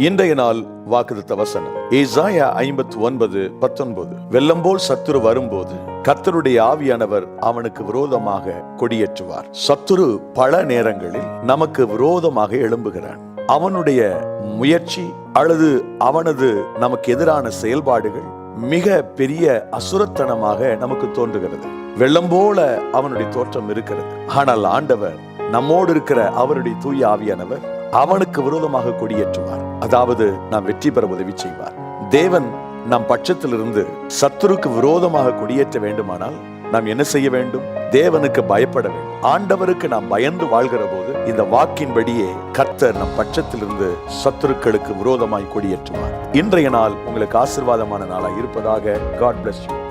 இன்றைய நாள் வாக்குத்தத்த வசனம் ஏசாயா 59:19. வெள்ளம் போல் சத்துரு வரும்போது கர்த்தருடைய ஆவியானவர் அவனுக்கு விரோதமாக கொடியேற்றுவார். சத்துரு பல நேரங்களில் நமக்கு விரோதமாக எழும்புகிறான். அவனுடைய முயற்சி அல்லது அவனது நமக்கு எதிரான செயல்பாடுகள் மிக பெரிய அசுரத்தனமாக நமக்கு தோன்றுகிறது. வெள்ளம் போல அவனுடைய தோற்றம் இருக்கிறது. ஆனால் ஆண்டவர் நம்மோடு இருக்கிற அவருடைய தூய ஆவியானவர் அவனுக்கு விரோதமாக கொடியேற்றுவார். அதாவது நாம் வெற்றி பெற உதவி செய்வார். தேவன் நம் பட்சத்திலிருந்து சத்துருக்கு விரோதமாக கொடியேற்ற வேண்டுமானால் நாம் என்ன செய்ய வேண்டும்? தேவனுக்கு பயப்பட வேண்டும். ஆண்டவருக்கு நாம் பயந்து வாழ்கிற போது இந்த வாக்கின்படியே கர்த்தர் நம் பட்சத்திலிருந்து சத்துருக்களுக்கு விரோதமாய் கொடியேற்றுவார். இன்றைய நாள் உங்களுக்கு ஆசீர்வாதமான நாளாய் இருப்பதாக. God bless you.